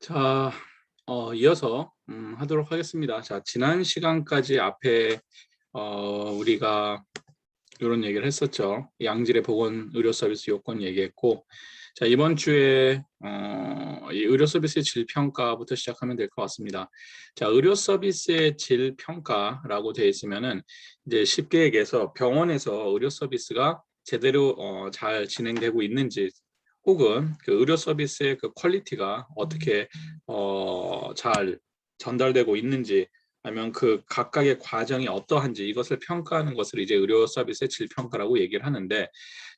자, 이어서 하도록 하겠습니다. 자, 지난 시간까지 앞에 우리가 이런 얘기를 했었죠. 양질의 보건 의료 서비스 요건 얘기했고, 자, 이번 주에 이 의료 서비스의 질 평가부터 시작하면 될 것 같습니다. 자, 의료 서비스의 질 평가라고 되어 있으면은 이제 쉽게 얘기해서 병원에서 의료 서비스가 제대로 잘 진행되고 있는지, 혹은 그 의료 서비스의 그 퀄리티가 어떻게 잘 전달되고 있는지, 아니면 그 각각의 과정이 어떠한지, 이것을 평가하는 것을 이제 의료 서비스의 질 평가라고 얘기를 하는데,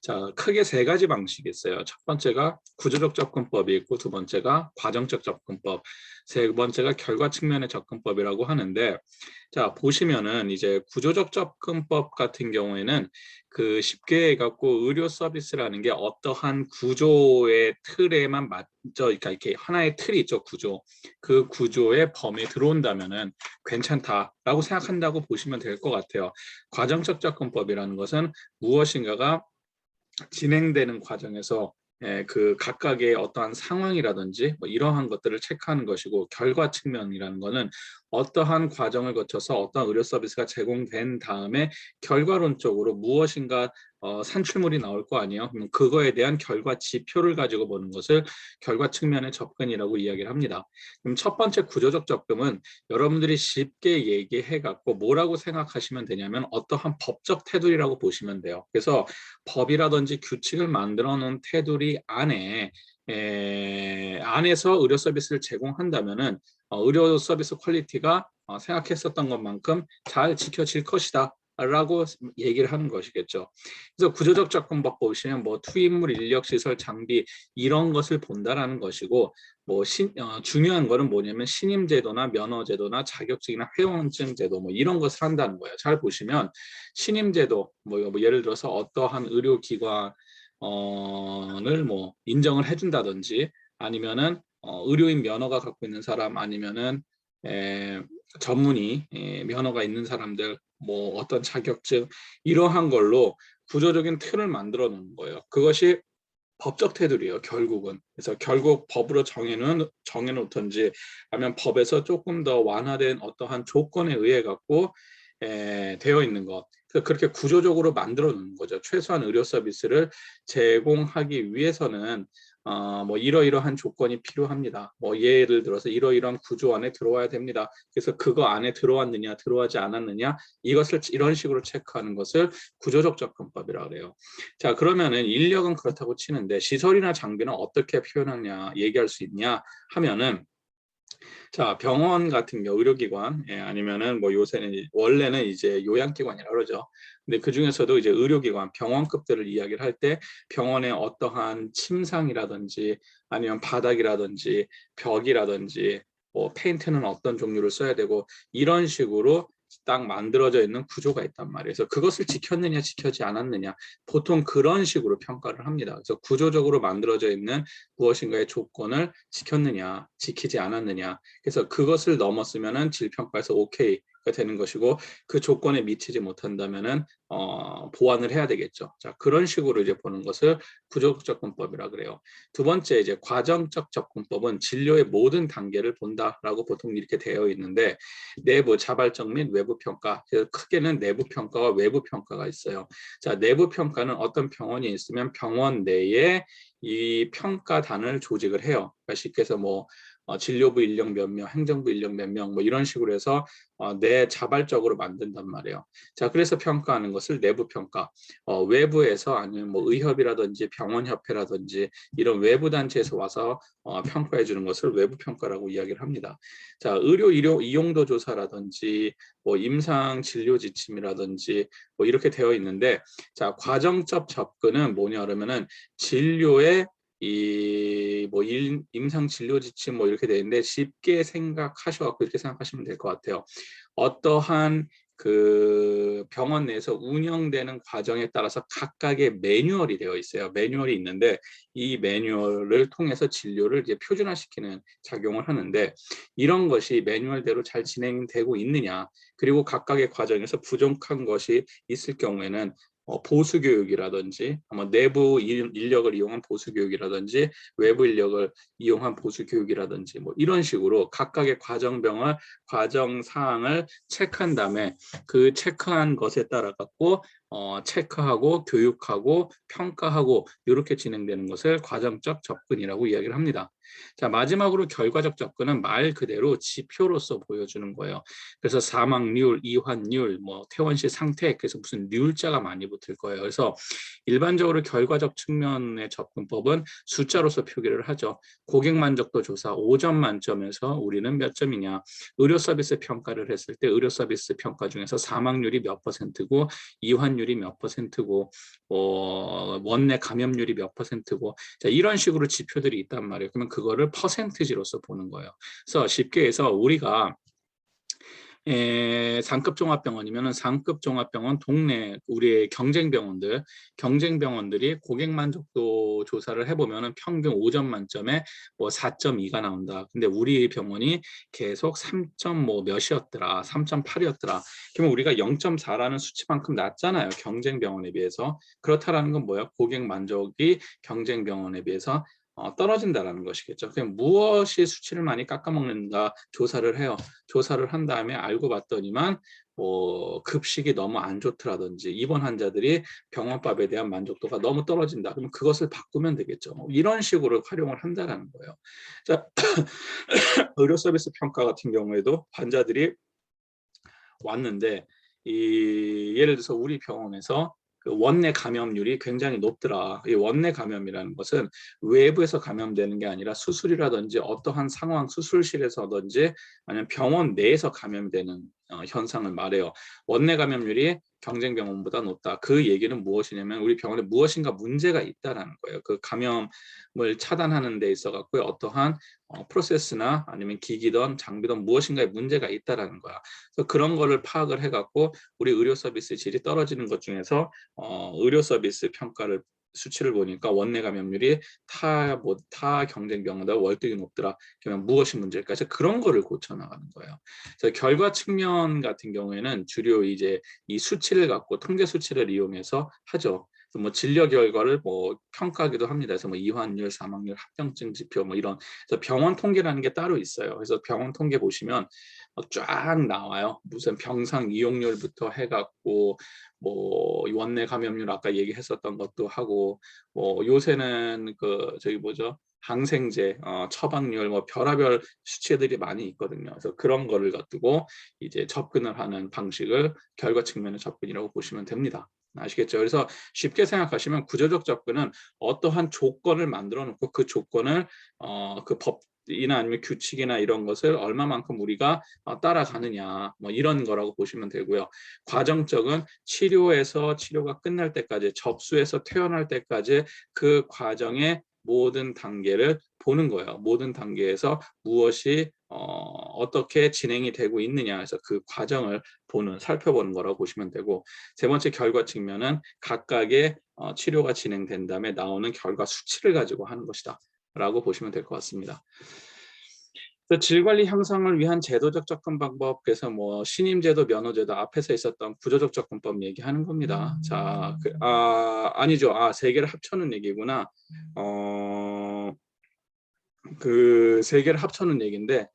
자, 크게 세 가지 방식이 있어요. 첫 번째가 구조적 접근법이 있고, 두 번째가 과정적 접근법, 세 번째가 결과 측면의 접근법이라고 하는데, 자, 보시면은 이제 구조적 접근법 같은 경우에는 그 쉽게 해갖고 의료 서비스라는 게 어떠한 구조의 틀에만 맞죠. 그러니까 이렇게 하나의 틀이 있죠, 구조. 그 구조의 범위에 들어온다면은 괜찮다라고 생각한다고 보시면 될 것 같아요. 과정적 접근법이라는 것은 무엇인가가 진행되는 과정에서 그 각각의 어떠한 상황이라든지 뭐 이러한 것들을 체크하는 것이고, 결과 측면이라는 것은 어떠한 과정을 거쳐서 어떠한 의료 서비스가 제공된 다음에 결과론적으로 무엇인가 산출물이 나올 거 아니에요. 그럼 그거에 대한 결과 지표를 가지고 보는 것을 결과 측면의 접근이라고 이야기를 합니다. 그럼 첫 번째 구조적 접근은 여러분들이 쉽게 얘기해 갖고 뭐라고 생각하시면 되냐면 어떠한 법적 테두리라고 보시면 돼요. 그래서 법이라든지 규칙을 만들어 놓은 테두리 안에서 의료 서비스를 제공한다면은 의료 서비스 퀄리티가 생각했었던 것만큼 잘 지켜질 것이다 라고 얘기를 하는 것이겠죠. 그래서 구조적 접근법 보시면 뭐 투입물, 인력, 시설, 장비 이런 것을 본다라는 것이고, 뭐 중요한 거는 뭐냐면 신임 제도나 면허 제도나 자격증이나 회원증 제도 뭐 이런 것을 한다는 거예요. 잘 보시면 신임 제도 뭐 예를 들어서 어떠한 의료기관을 뭐 인정을 해준다든지, 아니면은 의료인 면허가 갖고 있는 사람, 아니면은 전문의 면허가 있는 사람들, 뭐 어떤 자격증 이러한 걸로 구조적인 틀을 만들어 놓는 거예요. 그것이 법적 테두리예요, 결국은. 그래서 결국 법으로 정해놓든지, 아니면 법에서 조금 더 완화된 어떠한 조건에 의해 갖고 되어 있는 것. 그래서 그렇게 구조적으로 만들어 놓는 거죠. 최소한 의료 서비스를 제공하기 위해서는 뭐 이러이러한 조건이 필요합니다. 뭐 예를 들어서 이러이러한 구조 안에 들어와야 됩니다. 그래서 그거 안에 들어왔느냐 들어가지 않았느냐, 이것을 이런 식으로 체크하는 것을 구조적 접근법이라고 해요. 자, 그러면은 인력은 그렇다고 치는데 시설이나 장비는 어떻게 표현하냐, 얘기할 수 있냐 하면은, 자, 병원 같은 경우 의료기관, 아니면은 뭐 요새는 원래는 이제 요양기관이라고 그러죠. 근데 그 중에서도 이제 의료기관, 병원급들을 이야기를 할 때 병원의 어떠한 침상이라든지, 아니면 바닥이라든지, 벽이라든지, 뭐 페인트는 어떤 종류를 써야 되고, 이런 식으로 딱 만들어져 있는 구조가 있단 말이에요. 그래서 그것을 지켰느냐 지켜지 않았느냐, 보통 그런 식으로 평가를 합니다. 그래서 구조적으로 만들어져 있는 무엇인가의 조건을 지켰느냐 지키지 않았느냐, 그래서 그것을 넘었으면은 질평가에서 오케이가 되는 것이고, 그 조건에 미치지 못한다면은 보완을 해야 되겠죠. 자, 그런 식으로 이제 보는 것을 구조적 접근법이라 그래요. 두 번째, 이제 과정적 접근법은 진료의 모든 단계를 본다라고 보통 이렇게 되어 있는데, 내부 자발적 및 외부 평가, 그래서 크게는 내부 평가와 외부 평가가 있어요. 자, 내부 평가는 어떤 병원이 있으면 병원 내에 이 평가단을 조직을 해요. 그러니까 쉽게 해서 뭐 진료부 인력 몇 명, 행정부 인력 몇 명, 뭐 이런 식으로 해서 내 자발적으로 만든단 말이에요. 자, 그래서 평가하는 것을 내부 평가. 외부에서, 아니면 뭐 의협이라든지 병원협회라든지 이런 외부 단체에서 와서 평가해 주는 것을 외부 평가라고 이야기를 합니다. 자, 의료 이용도 조사라든지, 뭐 임상 진료 지침이라든지 뭐 이렇게 되어 있는데, 자, 과정적 접근은 뭐냐 그러면은 진료의 이 뭐 임상 진료 지침 뭐 이렇게 되는데, 쉽게 생각하셔갖고 이렇게 생각하시면 될 것 같아요. 어떠한 그 병원 내에서 운영되는 과정에 따라서 각각의 매뉴얼이 되어 있어요. 매뉴얼이 있는데, 이 매뉴얼을 통해서 진료를 이제 표준화시키는 작용을 하는데, 이런 것이 매뉴얼대로 잘 진행되고 있느냐, 그리고 각각의 과정에서 부족한 것이 있을 경우에는 보수 교육이라든지 내부 인력을 이용한 보수 교육이라든지 외부 인력을 이용한 보수 교육이라든지 뭐 이런 식으로 각각의 과정 사항을 체크한 다음에 그 체크한 것에 따라 갖고 체크하고 교육하고 평가하고 이렇게 진행되는 것을 과정적 접근이라고 이야기를 합니다. 자, 마지막으로 결과적 접근은 말 그대로 지표로서 보여주는 거예요. 그래서 사망률, 이환율, 뭐 퇴원시 상태, 그래서 무슨 률자가 많이 붙을 거예요. 그래서 일반적으로 결과적 측면의 접근법은 숫자로서 표기를 하죠. 고객 만족도 조사 5점 만점에서 우리는 몇 점이냐. 의료 서비스 평가를 했을 때 의료 서비스 평가 중에서 사망률이 몇 %고 이환율이 몇 %고 원내 감염률이 몇 %고 자, 이런 식으로 지표들이 있단 말이에요. 그러면 그거를 퍼센티지로서 보는 거예요. 그래서 쉽게 해서 우리가 상급 종합병원이면 상급 종합병원 동네 우리의 경쟁병원들이 고객 만족도 조사를 해보면 평균 5점 만점에 뭐 4.2가 나온다. 근데 우리 병원이 계속 3점 뭐 몇이었더라, 3.8이었더라. 그러면 우리가 0.4라는 수치만큼 낮잖아요. 경쟁병원에 비해서. 그렇다라는 건 뭐야? 고객 만족이 경쟁병원에 비해서 떨어진다라는 것이겠죠. 그냥 무엇이 수치를 많이 깎아먹는가 조사를 해요. 조사를 한 다음에 알고 봤더니만 급식이 너무 안 좋더라든지 입원 환자들이 병원밥에 대한 만족도가 너무 떨어진다. 그러면 그것을 바꾸면 되겠죠. 이런 식으로 활용을 한다는 거예요. 자, 의료 서비스 평가 같은 경우에도 환자들이 왔는데 예를 들어서 우리 병원에서 그 원내 감염률이 굉장히 높더라. 이 원내 감염이라는 것은 외부에서 감염되는 게 아니라 수술이라든지 어떠한 상황, 수술실에서든지 아니면 병원 내에서 감염되는 현상을 말해요. 원내 감염률이 경쟁병원보다 높다. 그 얘기는 무엇이냐면 우리 병원에 무엇인가 문제가 있다라는 거예요. 그 감염을 차단하는 데 있어 갖고 어떠한 프로세스나 아니면 기기든 장비든 무엇인가에 문제가 있다라는 거야. 그래서 그런 거를 파악을 해갖고 우리 의료 서비스 질이 떨어지는 것 중에서 의료 서비스 평가를 수치를 보니까 원내 감염률이 타 경쟁 병원보다 월등히 높더라. 그러면 무엇이 문제일까? 그래서 그런 거를 고쳐 나가는 거예요. 그래서 결과 측면 같은 경우에는 주로 이제 이 수치를 갖고 통계 수치를 이용해서 하죠. 뭐 진료 결과를 뭐 평가하기도 합니다. 그래서 뭐 이환율, 사망률, 합병증 지표 뭐 이런 그래서 병원 통계라는 게 따로 있어요. 그래서 병원 통계 보시면 쫙 나와요. 무슨 병상 이용률부터 해갖고 뭐 원내 감염률 아까 얘기했었던 것도 하고 뭐 요새는 그 저기 뭐죠? 항생제, 처방률, 뭐 별하별 수치들이 많이 있거든요. 그래서 그런 거를 가지고 이제 접근을 하는 방식을 결과 측면의 접근이라고 보시면 됩니다. 아시겠죠? 그래서 쉽게 생각하시면 구조적 접근은 어떠한 조건을 만들어 놓고 그 조건을 그 법이나 아니면 규칙이나 이런 것을 얼마만큼 우리가 따라가느냐 뭐 이런 거라고 보시면 되고요. 과정적은 치료가 끝날 때까지 접수해서 퇴원할 때까지 그 과정의 모든 단계를 보는 거예요. 모든 단계에서 무엇이 어떻게 진행이 되고 있느냐 해서 그 과정을 살펴보는 거라고 보시면 되고 세 번째 결과 측면은 각각의 치료가 진행된 다음에 나오는 결과 수치를 가지고 하는 것이다 라고 보시면 될 것 같습니다. 질관리 향상을 위한 제도적 접근 방법 그래서 뭐 신임제도, 면허제도 앞에서 있었던 구조적 접근법 얘기하는 겁니다. 자, 아니죠. 세 개를 합쳐놓은 얘기구나. 그 세 개를 합쳐놓은 얘기인데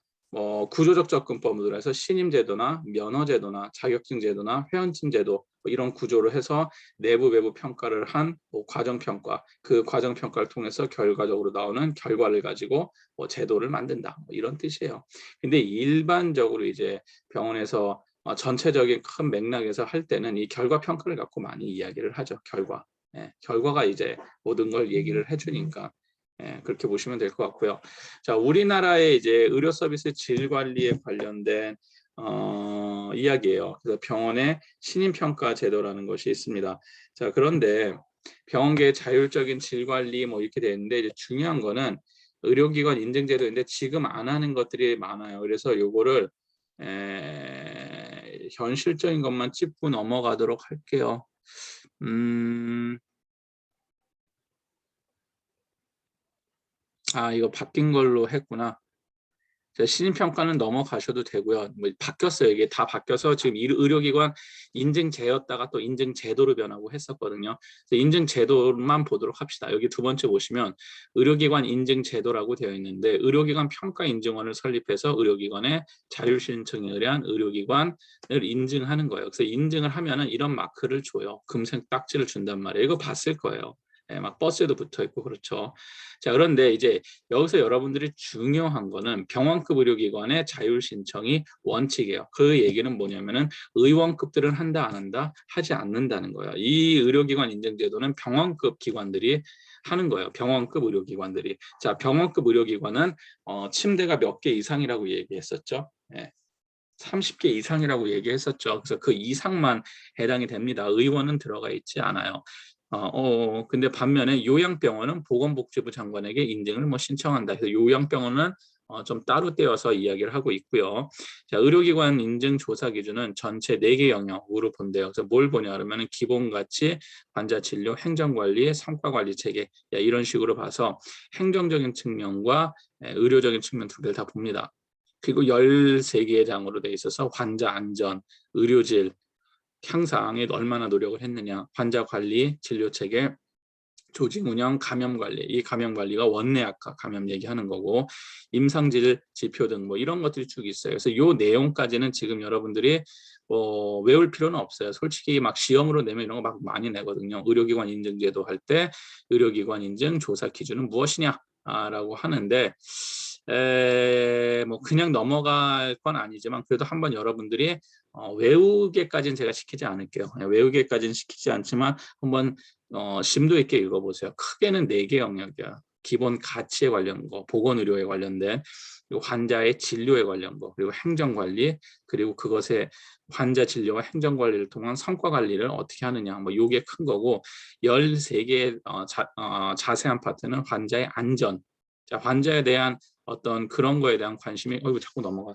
구조적 접근법으로 해서 신임제도나 면허제도나 자격증제도나 회원증제도 뭐 이런 구조로 해서 내부 외부 평가를 한 과정평가 그 과정평가를 통해서 결과적으로 나오는 결과를 가지고 제도를 만든다 뭐 이런 뜻이에요. 근데 일반적으로 이제 병원에서 전체적인 큰 맥락에서 할 때는 이 결과평가를 갖고 많이 이야기를 하죠. 결과가 이제 모든 걸 얘기를 해주니까 그렇게 보시면 될 것 같고요. 자, 우리나라의 이제 의료 서비스 질 관리에 관련된 이야기예요. 그래서 병원의 신임 평가 제도라는 것이 있습니다. 자, 그런데 병원계의 자율적인 질 관리 뭐 이렇게 되어 있는데 이제 중요한 거는 의료기관 인증 제도인데 지금 안 하는 것들이 많아요. 그래서 요거를 현실적인 것만 짚고 넘어가도록 할게요. 이거 바뀐 걸로 했구나. 신입평가는 넘어가셔도 되고요. 뭐 바뀌었어요. 이게 다 바뀌어서 지금 의료기관 인증제였다가 또 인증제도로 변하고 했었거든요. 그래서 인증제도만 보도록 합시다. 여기 두 번째 보시면 의료기관 인증제도라고 되어 있는데 의료기관 평가인증원을 설립해서 의료기관의 자율신청에 의한 의료기관을 인증하는 거예요. 그래서 인증을 하면은 이런 마크를 줘요. 금색 딱지를 준단 말이에요. 이거 봤을 거예요. 예, 막 버스에도 붙어 있고 그렇죠. 자, 그런데 이제 여기서 여러분들이 중요한 거는 병원급 의료기관의 자율 신청이 원칙이에요. 그 얘기는 뭐냐면은 의원급들은 한다 안 한다 하지 않는다는 거예요. 이 의료기관 인증제도는 병원급 기관들이 하는 거예요. 병원급 의료기관들이. 자, 병원급 의료기관은 침대가 몇 개 이상이라고 얘기했었죠. 예. 30개 이상이라고 얘기했었죠. 그래서 그 이상만 해당이 됩니다. 의원은 들어가 있지 않아요. 근데 반면에 요양병원은 보건복지부 장관에게 인증을 뭐 신청한다. 그래서 요양병원은 좀 따로 떼어서 이야기를 하고 있고요. 자, 의료기관 인증 조사 기준은 전체 4개 영역으로 본대요. 그래서 뭘 보냐 그러면 기본 가치, 환자 진료, 행정관리, 성과관리 체계 이런 식으로 봐서 행정적인 측면과 의료적인 측면 두 개를 다 봅니다. 그리고 13개의 장으로 돼 있어서 환자 안전, 의료질, 향상에 얼마나 노력을 했느냐, 환자 관리, 진료 체계, 조직 운영, 감염 관리. 이 감염 관리가 원내 악화 감염 얘기하는 거고 임상질 지표 등 뭐 이런 것들이 쭉 있어요. 그래서 이 내용까지는 지금 여러분들이 외울 필요는 없어요. 솔직히 막 시험으로 내면 이런 거 막 많이 내거든요. 의료기관 인증제도 할 때 의료기관 인증 조사 기준은 무엇이냐라고 하는데 뭐 그냥 넘어갈 건 아니지만 그래도 한번 여러분들이 외우게까지는 제가 시키지 않을게요. 외우게까지는 시키지 않지만 한번 심도 있게 읽어보세요. 크게는 4개 영역이야. 기본 가치에 관련 거, 보건의료에 관련된, 그리고 환자의 진료에 관련 거, 그리고 행정관리, 그리고 그것에 환자 진료와 행정관리를 통한 성과관리를 어떻게 하느냐, 뭐 요게 큰 거고 13개의 자세한 파트는 환자의 안전, 자, 환자에 대한 어떤 그런 거에 대한 관심이 자꾸 넘어가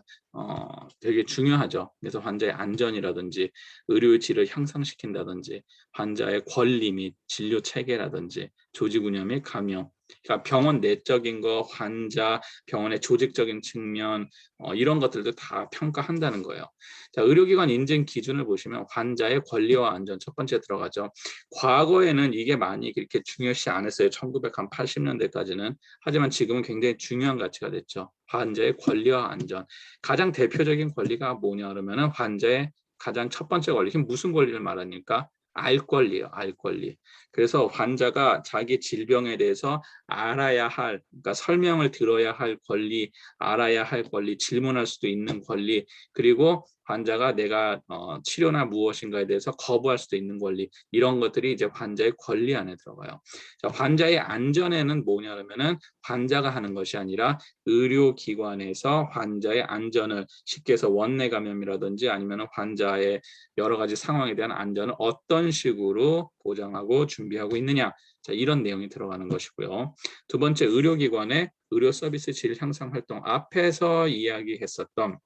되게 중요하죠. 그래서 환자의 안전이라든지 의료 질을 향상시킨다든지 환자의 권리 및 진료 체계라든지 조직 운영 및 감염, 그러니까 병원 내적인 거, 환자, 병원의 조직적인 측면 이런 것들도 다 평가한다는 거예요. 자, 의료기관 인증 기준을 보시면 환자의 권리와 안전 첫 번째 들어가죠. 과거에는 이게 많이 그렇게 중요시 안 했어요. 1980년대까지는. 하지만 지금은 굉장히 중요한 가치가 됐죠. 환자의 권리와 안전. 가장 대표적인 권리가 뭐냐 그러면은 환자의 가장 첫 번째 권리. 무슨 권리를 말하니까? 알 권리예요. 알 권리. 그래서 환자가 자기 질병에 대해서 알아야 할, 그러니까 설명을 들어야 할 권리, 알아야 할 권리, 질문할 수도 있는 권리, 그리고 환자가 내가 치료나 무엇인가에 대해서 거부할 수도 있는 권리, 이런 것들이 이제 환자의 권리 안에 들어가요. 자, 환자의 안전에는 뭐냐 그러면은 환자가 하는 것이 아니라 의료기관에서 환자의 안전을 쉽게 해서 원내 감염이라든지 아니면 환자의 여러 가지 상황에 대한 안전을 어떤 식으로 보장하고 준비하고 있느냐. 자, 이런 내용이 들어가는 것이고요. 두 번째, 의료기관의 의료 서비스 질 향상 활동. 앞에서 이야기했었던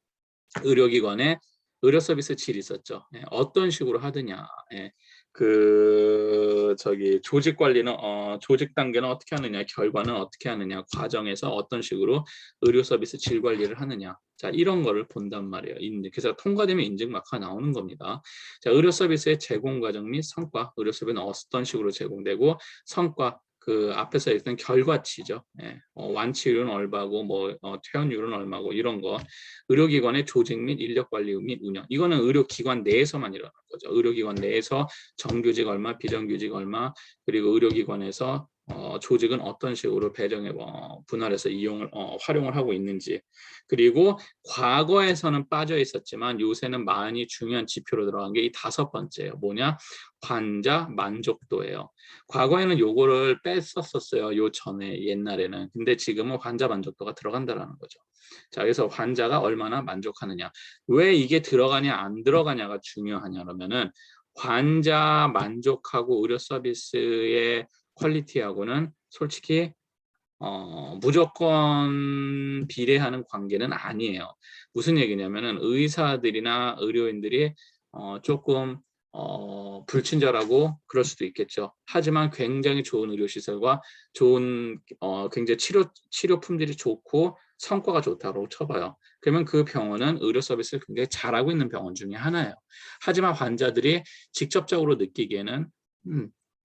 의료기관의 의료 서비스 질이 있었죠. 어떤 식으로 하느냐. 조직 관리는 조직 단계는 어떻게 하느냐, 결과는 어떻게 하느냐, 과정에서 어떤 식으로 의료 서비스 질 관리를 하느냐. 자, 이런 거를 본단 말이에요. 그래서 통과되면 인증 마크가 나오는 겁니다. 자, 의료 서비스의 제공 과정 및 성과, 의료 서비스는 어떤 식으로 제공되고 성과, 그 앞에서 일단 결과치죠. 완치율은 얼마고 뭐 퇴원율은 얼마고 이런 거. 의료기관의 조직 및 인력 관리 및 운영. 이거는 의료기관 내에서만 일어나는 거죠. 의료기관 내에서 정규직 얼마, 비정규직 얼마, 그리고 의료기관에서 조직은 어떤 식으로 배정해 분할해서 활용을 하고 있는지. 그리고 과거에서는 빠져 있었지만 요새는 많이 중요한 지표로 들어간 게 이 5번째예요. 뭐냐? 환자 만족도예요. 과거에는 요거를 뺐었어요. 요 전에 옛날에는. 근데 지금은 환자 만족도가 들어간다라는 거죠. 자, 그래서 환자가 얼마나 만족하느냐. 왜 이게 들어가냐 안 들어가냐가 중요하냐 그러면은 환자 만족하고 의료 서비스의 퀄리티하고는 솔직히 무조건 비례하는 관계는 아니에요. 무슨 얘기냐면은 의사들이나 의료인들이 조금 불친절하고 그럴 수도 있겠죠. 하지만 굉장히 좋은 의료시설과 좋은 굉장히 치료품들이 좋고 성과가 좋다고 쳐봐요. 그러면 그 병원은 의료 서비스를 굉장히 잘하고 있는 병원 중에 하나예요. 하지만 환자들이 직접적으로 느끼기에는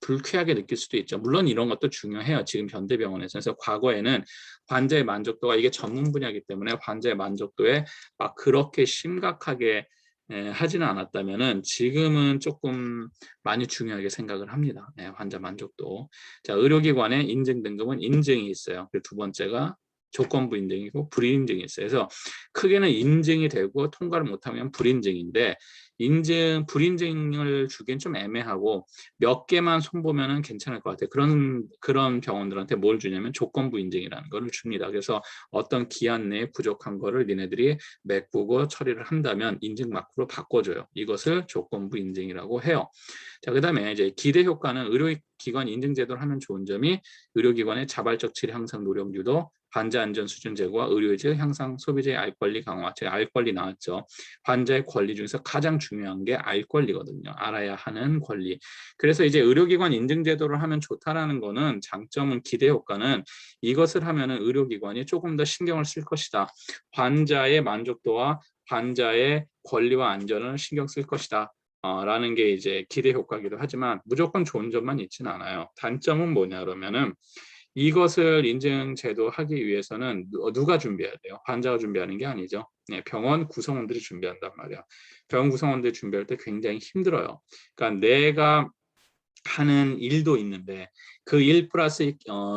불쾌하게 느낄 수도 있죠. 물론 이런 것도 중요해요. 지금 현대병원에서. 그래서 과거에는 환자의 만족도가 이게 전문 분야이기 때문에 환자의 만족도에 막 그렇게 심각하게 하지는 않았다면은 지금은 조금 많이 중요하게 생각을 합니다. 환자 만족도. 자, 의료기관의 인증 등급은 인증이 있어요. 그리고 두 번째가 조건부 인증이고 불인증이 있어요. 그래서 크게는 인증이 되고 통과를 못하면 불인증인데 불인증을 주기엔 좀 애매하고 몇 개만 손보면은 괜찮을 것 같아요. 그런 병원들한테 뭘 주냐면 조건부 인증이라는 걸 줍니다. 그래서 어떤 기한 내에 부족한 거를 니네들이 메꾸고 처리를 한다면 인증 마크로 바꿔줘요. 이것을 조건부 인증이라고 해요. 자, 그다음에 이제 기대 효과는 의료기관 인증 제도를 하면 좋은 점이 의료기관의 자발적 질의 향상 노력 유도, 환자 안전 수준 제고와 의료의 질 향상, 소비자의 알 권리 강화. 제가 알 권리 나왔죠. 환자의 권리 중에서 가장 중요한 게 알 권리거든요. 알아야 하는 권리. 그래서 이제 의료기관 인증 제도를 하면 좋다라는 거는 장점은 기대 효과는 이것을 하면은 의료기관이 조금 더 신경을 쓸 것이다. 환자의 만족도와 환자의 권리와 안전을 신경 쓸 것이다. 라는 게 이제 기대 효과기도 하지만 무조건 좋은 점만 있지는 않아요. 단점은 뭐냐 그러면은 이것을 인증 제도 하기 위해서는 누가 준비해야 돼요? 환자가 준비하는 게 아니죠. 병원 구성원들이 준비한단 말이야. 병원 구성원들이 준비할 때 굉장히 힘들어요. 그러니까 내가 하는 일도 있는데 그 일 플러스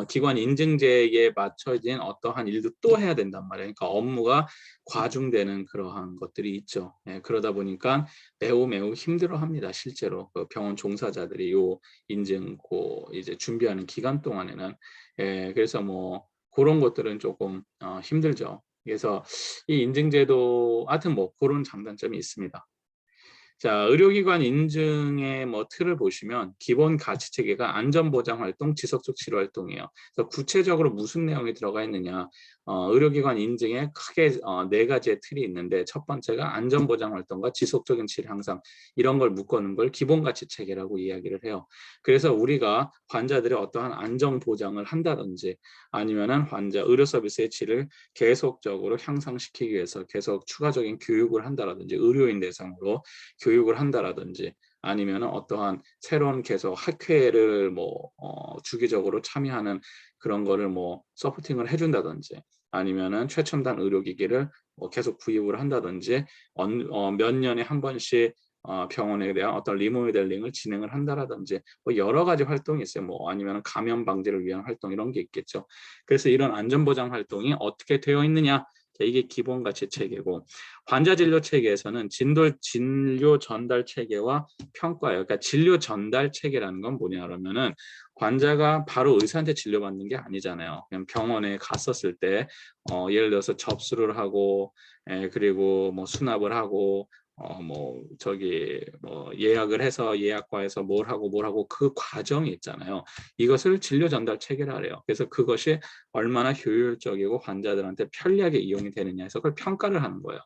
기관 인증제에 맞춰진 어떠한 일도 또 해야 된단 말이에요. 그러니까 업무가 과중되는 그러한 것들이 있죠. 그러다 보니까 매우 힘들어합니다. 실제로 그 병원 종사자들이 요 인증 이제 준비하는 기간 동안에는 그래서 뭐 그런 것들은 조금 힘들죠. 그래서 이 인증제도 하여튼 뭐 그런 장단점이 있습니다. 자, 의료기관 인증의 뭐 틀을 보시면 기본 가치 체계가 안전보장 활동, 지속적 치료 활동이에요. 그래서 구체적으로 무슨 내용이 들어가 있느냐? 의료기관 인증에 크게 네 가지의 틀이 있는데 첫 번째가 안전보장 활동과 지속적인 치료 향상 이런 걸 묶어놓은 걸 기본 가치 체계라고 이야기를 해요. 그래서 우리가 환자들의 어떠한 안전 보장을 한다든지 아니면은 환자 의료 서비스의 질을 계속적으로 향상시키기 위해서 계속 추가적인 교육을 한다든지 의료인 대상으로 교육을 한다라든지 아니면 어떠한 새로운 계속 학회를 뭐 주기적으로 참여하는 그런 거를 뭐 서포팅을 해준다든지 아니면은 최첨단 의료기기를 계속 구입을 한다든지 몇 년에 한 번씩 병원에 대한 어떤 리모델링을 진행을 한다라든지 뭐 여러 가지 활동이 있어요. 뭐 아니면 감염 방지를 위한 활동 이런 게 있겠죠. 그래서 이런 안전보장 활동이 어떻게 되어 있느냐 이게 기본 가치 체계고 환자 진료 체계에서는 진료 전달 체계와 평가예요. 그러니까 진료 전달 체계라는 건 뭐냐 그러면은 환자가 바로 의사한테 진료받는 게 아니잖아요. 그냥 병원에 갔었을 때 예를 들어서 접수를 하고 그리고 뭐 수납을 하고 뭐 저기 뭐 예약을 해서 예약과에서 뭘 하고 그 과정이 있잖아요. 이것을 진료 전달 체계라 그래요. 그래서 그것이 얼마나 효율적이고 환자들한테 편리하게 이용이 되느냐 해서 그걸 평가를 하는 거예요.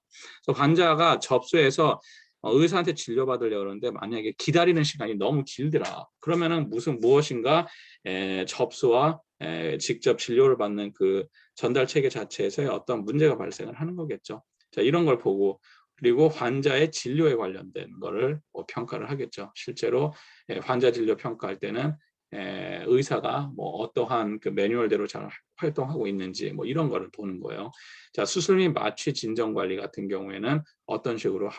그래서 환자가 접수해서 의사한테 진료받으려고 그러는데 만약에 기다리는 시간이 너무 길더라. 그러면은 무엇인가 접수와 직접 진료를 받는 그 전달 체계 자체에서의 어떤 문제가 발생을 하는 거겠죠. 자, 이런 걸 보고 그리고 환자의 진료에 관련된 거를 평가를 하겠죠. 실제로 환자 진료 평가할 때는 의사가 뭐 어떠한 그 매뉴얼대로 잘 활동하고 있는지 뭐 이런 거를 보는 거예요. 자, 수술 및 마취 진정 관리 같은 경우에는 어떤 식으로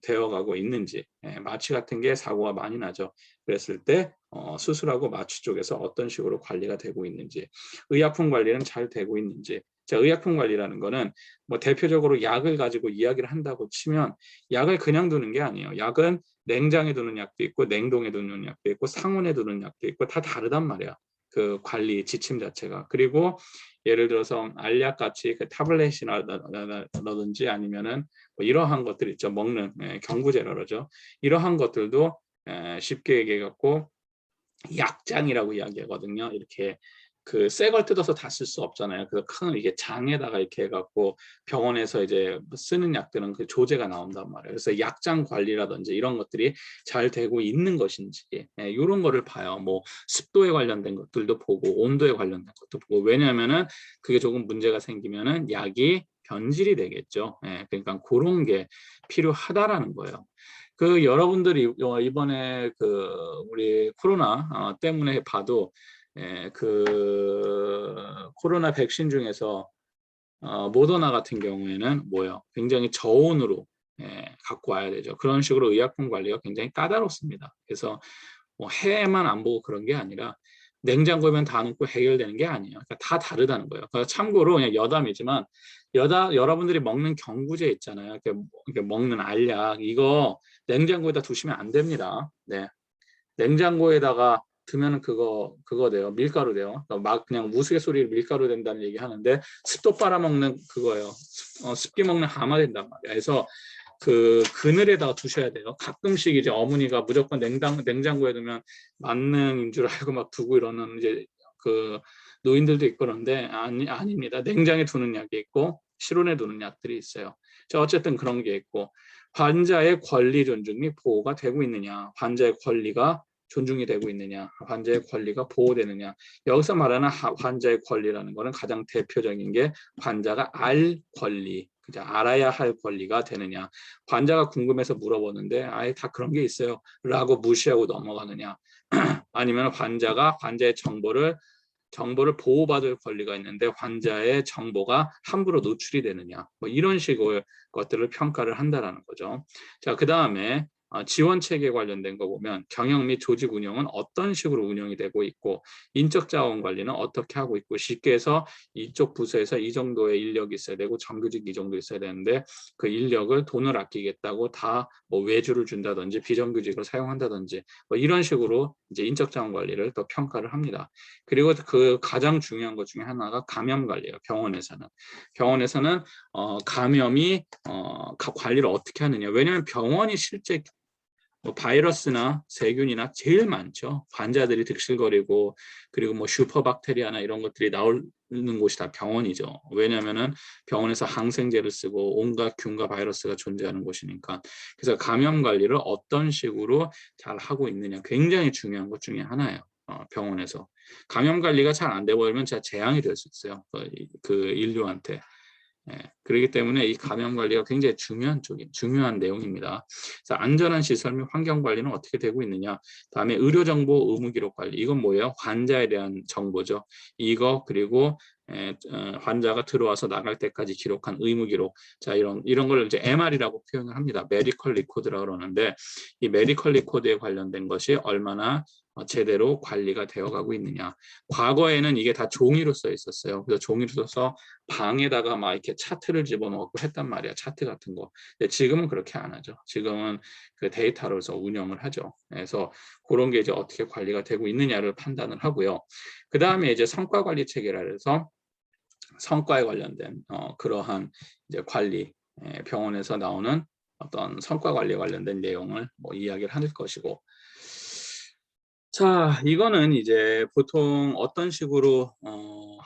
되어가고 있는지 마취 같은 게 사고가 많이 나죠. 그랬을 때 수술하고 마취 쪽에서 어떤 식으로 관리가 되고 있는지 의약품 관리는 잘 되고 있는지 자, 의약품 관리라는 거는 뭐 대표적으로 약을 가지고 이야기를 한다고 치면 약을 그냥 두는 게 아니에요. 약은 냉장에 두는 약도 있고 냉동에 두는 약도 있고 상온에 두는 약도 있고 다 다르단 말이야. 그 관리 지침 자체가. 그리고 예를 들어서 알약 같이 그 타블렛이라든지 아니면은 뭐 이러한 것들 있죠. 먹는 경구제라 그러죠. 이러한 것들도 쉽게 얘기해 갖고 약장이라고 이야기하거든요. 이렇게 그 새 걸 뜯어서 다 쓸 수 없잖아요. 그래서 큰 이게 장에다가 이렇게 해갖고 병원에서 이제 쓰는 약들은 그 조제가 나온단 말이에요. 그래서 약장 관리라든지 이런 것들이 잘 되고 있는 것인지 이런 거를 봐요. 뭐 습도에 관련된 것들도 보고 온도에 관련된 것도 보고 왜냐하면은 그게 조금 문제가 생기면은 약이 변질이 되겠죠. 그러니까 그런 게 필요하다라는 거예요. 그 여러분들이 이번에 그 우리 코로나 때문에 봐도 그 코로나 백신 중에서 모더나 같은 경우에는 뭐예요? 굉장히 저온으로 갖고 와야 되죠. 그런 식으로 의약품 관리가 굉장히 까다롭습니다. 그래서 뭐 해만 안 보고 그런 게 아니라 냉장고에만 다 넣고 해결되는 게 아니에요. 그러니까 다 다르다는 거예요. 그러니까 참고로 그냥 여담이지만 여러분들이 먹는 경구제 있잖아요. 이렇게 먹는 알약 이거 냉장고에다 두시면 안 됩니다. 네. 냉장고에다가 두면은 그거 돼요. 밀가루 돼요. 그러니까 막 그냥 우스갯소리로 밀가루 된다는 얘기 하는데 습도 빨아먹는 그거예요. 습기 먹는 하마 된단 말이에요. 그래서 그 그늘에다가 두셔야 돼요. 가끔씩 이제 어머니가 무조건 냉장고에 두면 만능인 줄 알고 막 두고 이러는 이제 그 노인들도 있고 그런데 아닙니다. 냉장에 두는 약이 있고 실온에 두는 약들이 있어요. 자, 어쨌든 그런 게 있고 환자의 권리 존중 및 보호가 되고 있느냐, 환자의 권리가 존중이 되고 있느냐, 환자의 권리가 보호되느냐. 여기서 말하는 환자의 권리라는 것은 가장 대표적인 게 환자가 알 권리, 그죠? 알아야 할 권리가 되느냐. 환자가 궁금해서 물어보는데 아예 다 그런 게 있어요 라고 무시하고 넘어가느냐. 아니면 환자가 환자의 정보를 보호받을 권리가 있는데 환자의 정보가 함부로 노출이 되느냐 뭐 이런 식의 것들을 평가를 한다라는 거죠. 자, 그 다음에 지원 체계 관련된 거 보면 경영 및 조직 운영은 어떤 식으로 운영이 되고 있고 인적 자원 관리는 어떻게 하고 있고 쉽게 해서 이쪽 부서에서 이 정도의 인력이 있어야 되고 정규직 이 정도 있어야 되는데 그 인력을 돈을 아끼겠다고 다 뭐 외주를 준다든지 비정규직을 사용한다든지 뭐 이런 식으로 이제 인적 자원 관리를 또 평가를 합니다. 그리고 그 가장 중요한 것 중에 하나가 감염 관리예요. 병원에서는 감염이 관리를 어떻게 하느냐. 왜냐하면 병원이 실제 뭐 바이러스나 세균이나 제일 많죠. 환자들이 득실거리고 그리고 뭐 슈퍼박테리아나 이런 것들이 나오는 곳이 다 병원이죠. 왜냐하면은 병원에서 항생제를 쓰고 온갖 균과 바이러스가 존재하는 곳이니까. 그래서 감염 관리를 어떤 식으로 잘 하고 있느냐 굉장히 중요한 것 중에 하나예요. 병원에서 감염 관리가 잘 안 되고 버리면 진짜 재앙이 될 수 있어요. 그 인류한테. 그렇기 때문에 이 감염 관리가 굉장히 중요한 내용입니다. 그래서 안전한 시설 및 환경 관리는 어떻게 되고 있느냐. 다음에 의료 정보 의무 기록 관리. 이건 뭐예요? 환자에 대한 정보죠. 이거 그리고 환자가 들어와서 나갈 때까지 기록한 의무 기록. 자, 이런 걸 이제 MR이라고 표현을 합니다. 메디컬 리코드라고 그러는데 이 메디컬 리코드에 관련된 것이 얼마나 제대로 관리가 되어가고 있느냐. 과거에는 이게 다 종이로 써 있었어요. 그래서 종이로 써서 방에다가 막 이렇게 차트를 집어넣고 했단 말이야. 차트 같은 거. 근데 지금은 그렇게 안 하죠. 지금은 그 데이터로서 운영을 하죠. 그래서 그런 게 이제 어떻게 관리가 되고 있느냐를 판단을 하고요. 그 다음에 이제 성과 관리 체계라 해서 성과에 관련된 그러한 이제 관리, 병원에서 나오는 어떤 성과 관리에 관련된 내용을 뭐 이야기를 할 것이고. 자, 이거는 이제 보통 어떤 식으로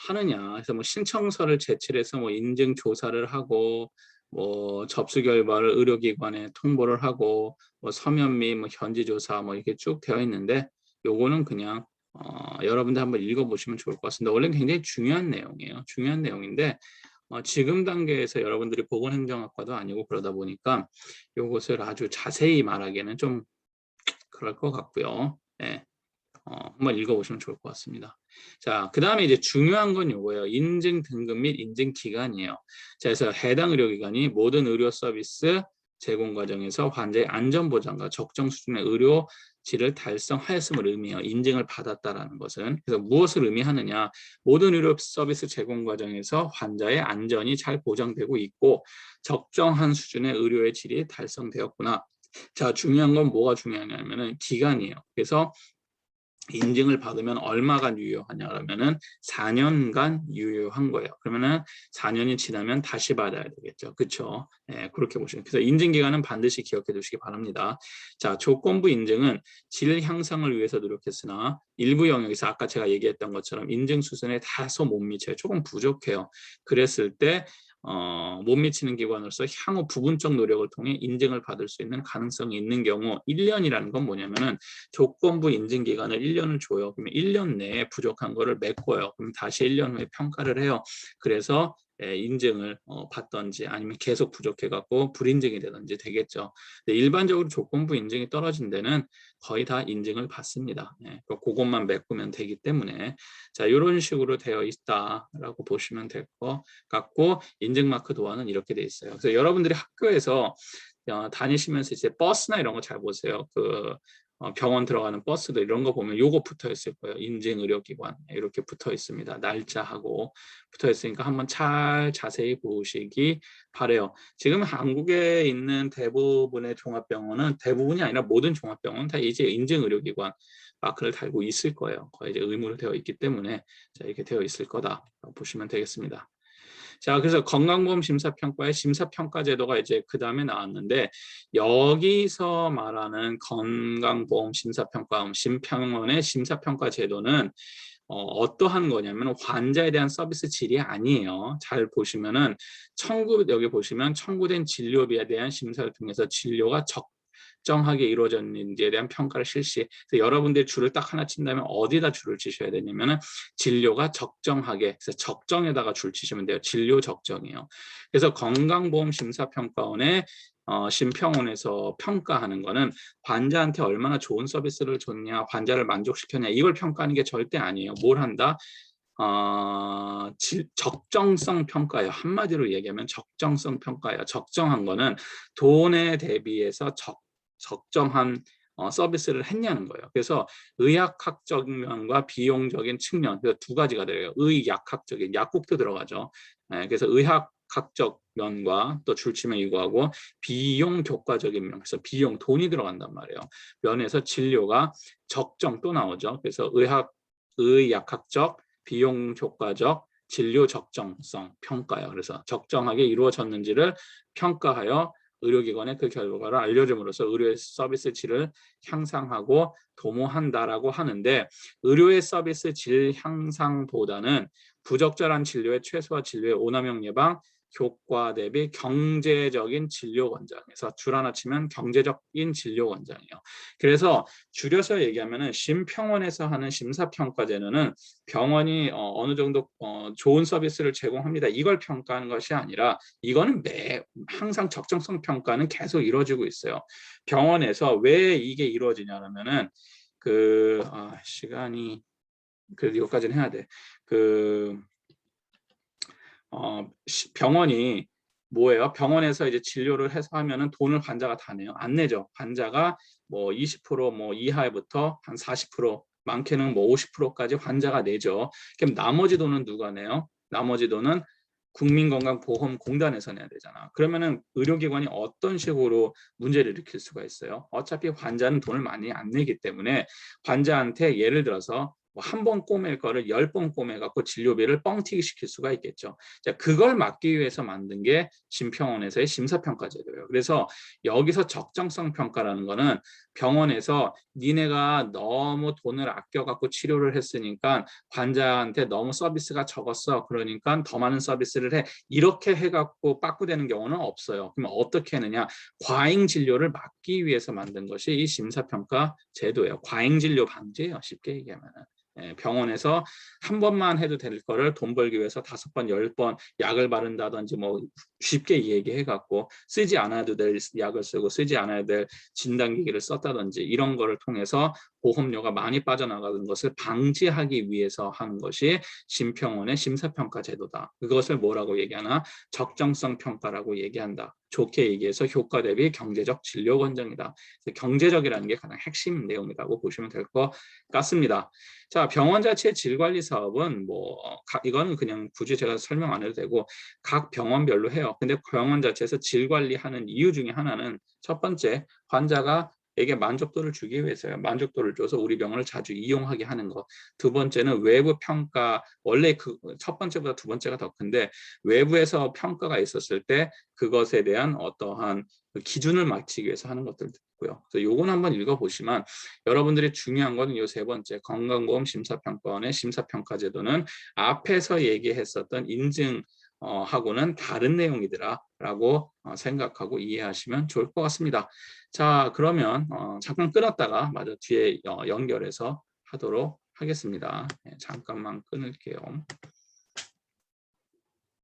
하느냐. 그래서 뭐 신청서를 제출해서 뭐 인증 조사를 하고 뭐 접수 결과를 의료기관에 통보를 하고 뭐 서면 및 뭐 현지 조사 뭐 이렇게 쭉 되어 있는데 요거는 그냥 여러분들 한번 읽어보시면 좋을 것 같습니다. 원래는 굉장히 중요한 내용이에요. 중요한 내용인데 지금 단계에서 여러분들이 보건행정학과도 아니고 그러다 보니까 요것을 아주 자세히 말하기에는 좀 그럴 것 같고요. 네. 한번 읽어보시면 좋을 것 같습니다. 자, 그 다음에 이제 중요한 건 요거예요. 인증 등급 및 인증 기간이에요. 자, 그래서 해당 의료기관이 모든 의료 서비스 제공 과정에서 환자의 안전 보장과 적정 수준의 의료 질을 달성하였음을 의미해요. 인증을 받았다라는 것은. 그래서 무엇을 의미하느냐. 모든 의료 서비스 제공 과정에서 환자의 안전이 잘 보장되고 있고 적정한 수준의 의료의 질이 달성되었구나. 자, 중요한 건 뭐가 중요하냐면은 기간이에요. 그래서 인증을 받으면 얼마간 유효하냐 그러면은 4년간 유효한 거예요. 그러면은 4년이 지나면 다시 받아야 되겠죠. 그렇죠? 네, 그렇게 보시면. 그래서 인증 기간은 반드시 기억해 두시기 바랍니다. 자, 조건부 인증은 질 향상을 위해서 노력했으나 일부 영역에서 아까 제가 얘기했던 것처럼 인증 수준에 다소 못 미쳐요. 조금 부족해요. 그랬을 때 못 미치는 기관으로서 향후 부분적 노력을 통해 인증을 받을 수 있는 가능성이 있는 경우 1년이라는 건 뭐냐면은 조건부 인증 기간을 1년을 줘요. 그러면 1년 내에 부족한 거를 메꿔요. 그럼 다시 1년 후에 평가를 해요. 그래서 인증을 받던지 아니면 계속 부족해갖고 불인증이 되든지 되겠죠. 근데 일반적으로 조건부 인증이 떨어진 데는 거의 다 인증을 받습니다. 그것만 메꾸면 되기 때문에 자 이런 식으로 되어 있다라고 보시면 될 것 같고 인증 마크 도안은 이렇게 돼 있어요. 그래서 여러분들이 학교에서 다니시면서 이제 버스나 이런 거 잘 보세요. 병원 들어가는 버스들 이런 거 보면 요거 붙어 있을 거예요. 인증 의료기관 이렇게 붙어 있습니다. 날짜하고 붙어 있으니까 한번 잘 자세히 보시기 바래요. 지금 한국에 있는 대부분의 종합병원은 대부분이 아니라 모든 종합병원은 다 이제 인증 의료기관 마크를 달고 있을 거예요. 거의 이제 의무로 되어 있기 때문에 자, 이렇게 되어 있을 거다 보시면 되겠습니다. 자, 그래서 건강보험 심사평가의 심사평가 제도가 이제 그 다음에 나왔는데 여기서 말하는 건강보험 심사평가, 심평원의 심사평가 제도는 어떠한 거냐면 환자에 대한 서비스 질이 아니에요. 잘 보시면은 여기 보시면 청구된 진료비에 대한 심사를 통해서 진료가 적정하게 이루어졌는지에 대한 평가를 실시. 그래서 여러분들이 줄을 딱 하나 친다면 어디다 줄을 치셔야 되냐면은 진료가 적정하게, 그래서 적정에다가 줄 치시면 돼요. 진료 적정이에요. 그래서 건강보험심사평가원의 심평원에서 평가하는 거는 환자한테 얼마나 좋은 서비스를 줬냐, 환자를 만족시켰냐 이걸 평가하는 게 절대 아니에요. 뭘 한다? 적정성 평가예요. 한마디로 얘기하면 적정성 평가예요. 적정한 거는 돈에 대비해서 적정한 서비스를 했냐는 거예요. 그래서 의학학적 면과 비용적인 측면, 그래서 두 가지가 들어요. 의약학적인, 약국도 들어가죠. 그래서 의학학적 면과 또 줄치면 이거하고 비용 교과적인 면, 그래서 비용, 돈이 들어간단 말이에요. 면에서 진료가 적정 또 나오죠. 그래서 의약학적, 비용 효과적, 진료 적정성 평가요. 그래서 적정하게 이루어졌는지를 평가하여 의료기관에 그 결과를 알려줌으로써 의료의 서비스 질을 향상하고 도모한다라고 하는데 의료의 서비스 질 향상보다는 부적절한 진료의 최소화, 진료의 오남용 예방, 효과 대비 경제적인 진료 권장에서 줄 하나 치면 경제적인 진료 권장이에요. 그래서 줄여서 얘기하면은 심평원에서 하는 심사평가제는 병원이 어느 정도 좋은 서비스를 제공합니다. 이걸 평가하는 것이 아니라 이거는 항상 적정성 평가는 계속 이루어지고 있어요. 병원에서 왜 이게 이루어지냐면은 시간이 그래도 이것까지는 해야 돼. 병원이 뭐예요? 병원에서 이제 진료를 해서 하면은 돈을 환자가 다 내요. 안 내죠. 환자가 뭐 20% 이하부터 한 40%, 많게는 뭐 50%까지 환자가 내죠. 그럼 나머지 돈은 누가 내요? 나머지 돈은 국민건강보험공단에서 내야 되잖아. 그러면은 의료기관이 어떤 식으로 문제를 일으킬 수가 있어요? 어차피 환자는 돈을 많이 안 내기 때문에 환자한테 예를 들어서 한 번 꼬맬 거를 10번 꼬매갖고 진료비를 뻥튀기 시킬 수가 있겠죠. 자, 그걸 막기 위해서 만든 게 심평원에서의 심사평가제도예요. 그래서 여기서 적정성 평가라는 거는 병원에서 니네가 너무 돈을 아껴갖고 치료를 했으니까 환자한테 너무 서비스가 적었어. 그러니까 더 많은 서비스를 해. 이렇게 해갖고 빠꾸되는 경우는 없어요. 그러면 어떻게 하느냐? 과잉 진료를 막기 위해서 만든 것이 이 심사평가 제도예요. 과잉 진료 방지예요. 쉽게 얘기하면. 병원에서 한 번만 해도 될 거를 돈 벌기 위해서 5번, 10번 약을 바른다든지 뭐 쉽게 얘기해갖고 쓰지 않아도 될 약을 쓰고 쓰지 않아야 될 진단기기를 썼다든지 이런 거를 통해서 보험료가 많이 빠져나가는 것을 방지하기 위해서 하는 것이 심평원의 심사평가 제도다. 그것을 뭐라고 얘기하나? 적정성 평가라고 얘기한다. 좋게 얘기해서 효과 대비 경제적 진료 권장이다. 경제적이라는 게 가장 핵심 내용이라고 보시면 될 것 같습니다. 자, 병원 자체 질관리 사업은 이거는 그냥 굳이 제가 설명 안 해도 되고 각 병원별로 해요. 근데 병원 자체에서 질관리하는 이유 중에 하나는 첫 번째, 환자가 병원에게 만족도를 주기 위해서요. 만족도를 줘서 우리 병원을 자주 이용하게 하는 것. 두 번째는 외부 평가. 원래 그 첫 번째보다 두 번째가 더 큰데 외부에서 평가가 있었을 때 그것에 대한 어떠한 그 기준을 맞추기 위해서 하는 것들도 있고요. 그래서 요건 한번 읽어보시면 여러분들이 중요한 거는 요 세 번째 건강보험 심사평가원의 심사평가 제도는 앞에서 얘기했었던 인증 하고는 다른 내용이더라라고 생각하고 이해하시면 좋을 것 같습니다. 자, 그러면 잠깐 끊었다가 마저 뒤에 연결해서 하도록 하겠습니다. 네, 잠깐만 끊을게요.